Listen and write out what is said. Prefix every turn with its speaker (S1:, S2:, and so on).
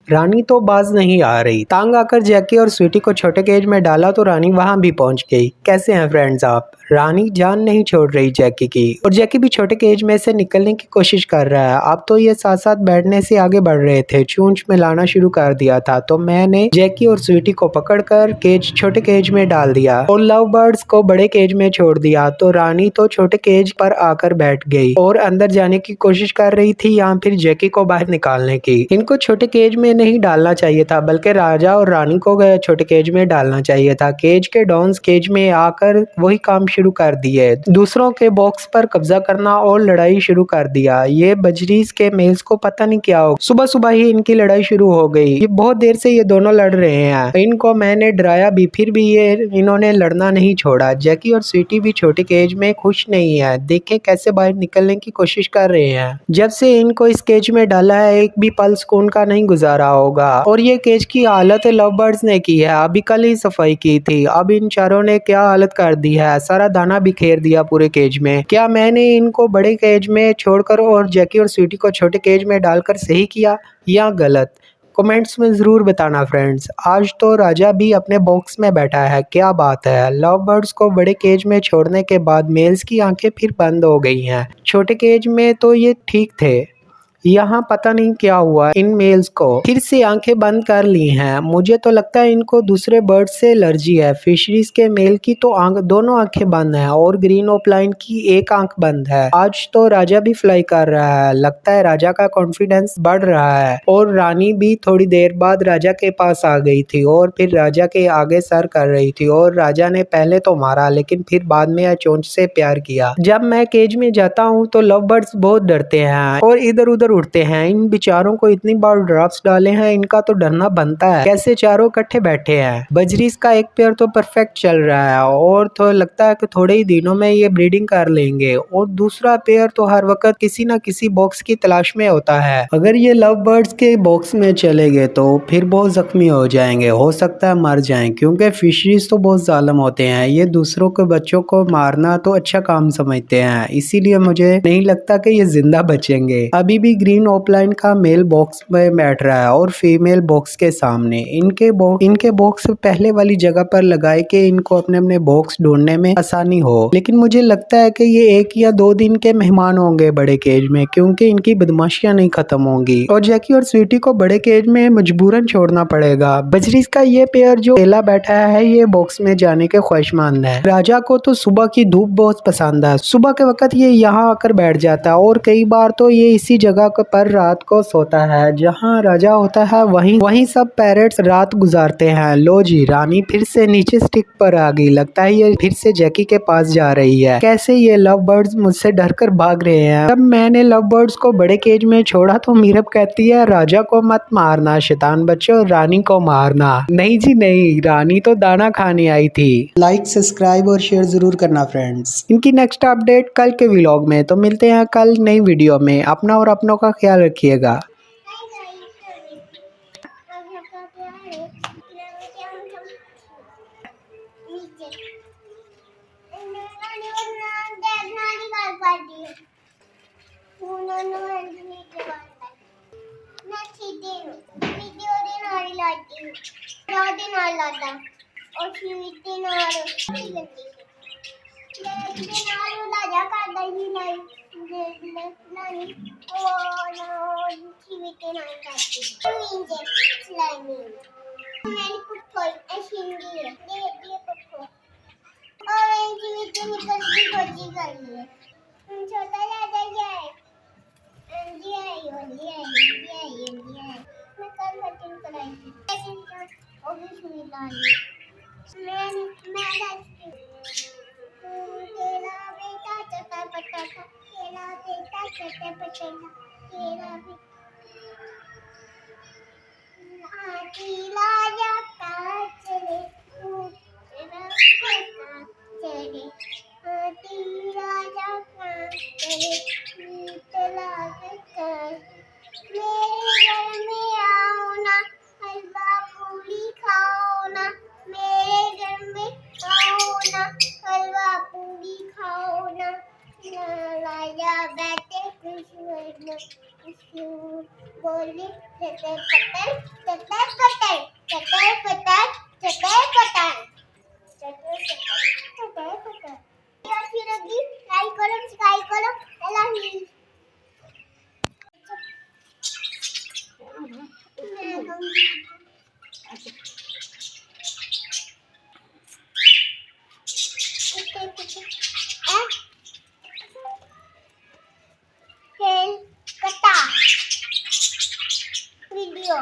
S1: रानी तो बाज नहीं आ रही। तांग आकर जैकी और स्वीटी को छोटे केज में डाला तो रानी वहां भी पहुंच गई। कैसे हैं फ्रेंड्स आप? रानी जान नहीं छोड़ रही जैकी की, और जैकी भी छोटे केज में से निकलने की कोशिश कर रहा है। अब तो ये साथ साथ बैठने से आगे बढ़ रहे थे, चूंच मिलाना शुरू कर दिया था। तो मैंने जैकी और स्वीटी को पकड़कर छोटे केज में डाल दिया और लव बर्ड्स को बड़े केज में छोड़ दिया। तो रानी तो छोटे केज पर आकर बैठ गई और अंदर जाने की कोशिश कर रही थी या फिर जैकी को बाहर निकालने की। इनको छोटे केज में नहीं डालना चाहिए था, बल्कि राजा और रानी को छोटे केज में डालना चाहिए था। केज के डॉन्स केज में आकर वही काम शुरू कर दिए, दूसरों के बॉक्स पर कब्जा करना और लड़ाई शुरू कर दिया। ये बजरीज के मेल्स को पता नहीं क्या हो, सुबह सुबह ही इनकी लड़ाई शुरू हो गई। ये बहुत देर से ये दोनों लड़ रहे हैं, इनको मैंने डराया भी, फिर भी इन्होंने लड़ना नहीं छोड़ा। जैकी और स्वीटी भी छोटे केज में खुश नहीं है, देखें कैसे बाहर निकलने की कोशिश कर रहे हैं। जब से इनको इस केज में डाला है, एक भी पल सुकून का नहीं गुजारा होगा। और ये केज की हालत लव बर्ड्स ने की है, अभी कल ही सफाई की थी, अब इन चारों ने क्या हालत कर दी है, सारा दाना बिखेर दिया पूरे केज में। क्या मैंने इनको बड़े केज में छोड़कर और जैकी और स्वीटी को छोटे केज में डालकर सही किया या गलत? कमेंट्स में जरूर बताना फ्रेंड्स। आज तो राजा भी अपने बॉक्स में बैठा है, क्या बात है। लव बर्ड्स को बड़े केज में छोड़ने के बाद मेल्स की आंखें फिर बंद हो गई हैं। छोटे केज में तो ये ठीक थे, यहाँ पता नहीं क्या हुआ, इन मेल्स को फिर से आंखें बंद कर ली हैं। मुझे तो लगता है इनको दूसरे बर्ड से एलर्जी है। फिशरीज के मेल की तो दोनों आंखें बंद हैं और ग्रीन ओपलाइन की एक आंख बंद है। आज तो राजा भी फ्लाई कर रहा है, लगता है राजा का कॉन्फिडेंस बढ़ रहा है। और रानी भी थोड़ी देर बाद राजा के पास आ गई थी और फिर राजा के आगे सर कर रही थी। और राजा ने पहले तो मारा, लेकिन फिर बाद में चोंच से प्यार किया। जब मैं केज में जाता हूँ तो लव बर्ड्स बहुत डरते हैं और इधर उधर उड़ते हैं। इन बेचारों को इतनी बार ड्रॉप्स डाले हैं, इनका तो डरना बनता है। कैसे चारों इकट्ठे बैठे हैं। बजरीज का एक पेयर तो परफेक्ट चल रहा है और तो लगता है कि थोड़े ही दिनों में ये ब्रीडिंग कर लेंगे, और दूसरा पेयर तो हर वक्त किसी न किसी बॉक्स की तलाश में होता है। अगर ये लव बर्ड्स के बॉक्स में चले गए तो फिर बहुत जख्मी हो जाएंगे, हो सकता है मर जाएं, क्योंकि फिशरीज तो बहुत जालिम होते हैं। ये दूसरों के बच्चों को मारना तो अच्छा काम समझते हैं, इसीलिए मुझे नहीं लगता कि ये जिंदा बचेंगे। अभी भी ग्रीन ओपलाइन का मेल बॉक्स में बैठ रहा है और फीमेल बॉक्स के सामने। इनके बॉक्स पहले वाली जगह पर लगाए कि इनको अपने अपने बॉक्स ढूंढने में आसानी हो। लेकिन मुझे लगता है कि ये 1 या 2 दिन के मेहमान होंगे बड़े केज में, क्योंकि इनकी बदमाशियां नहीं खत्म होंगी और जैकी और स्वीटी को बड़े केज में मजबूरन छोड़ना पड़ेगा। बजरीज का ये पेयर जो अकेला बैठा है, ये बॉक्स में जाने के ख्वाहिशमंद है। राजा को तो सुबह की धूप बहुत पसंद है, सुबह के वक्त ये यहाँ आकर बैठ जाता है और कई बार तो ये इसी जगह पर रात को सोता है जहाँ राजा होता है। वहीं सब पैरेट्स रात गुजारते हैं। लो जी, रानी फिर से नीचे स्टिक पर आ गई, लगता है ये फिर से जैकी के पास जा रही है। कैसे ये लव बर्ड्स मुझसे डरकर भाग रहे हैं। जब मैंने लव बर्ड्स को बड़े केज में छोड़ा तो मीरब कहती है राजा को मत मारना शैतान बच्चों, रानी को मारना। नहीं जी नहीं, रानी तो दाना खाने आई थी। लाइक सब्सक्राइब और शेयर जरूर करना फ्रेंड्स। इनकी नेक्स्ट अपडेट कल के व्लॉग में, तो मिलते हैं कल नई वीडियो में। अपना और अपनों का ख्याल रखिएगा। हलवा पूरी खाओ ना, राजा बैठे
S2: उसकी बोली चटर पटर चटर पटर चटर पटर चटर पटर चटर पटर चटर पटर यार फिर अभी लाइक करो एला खेल कटा वीडियो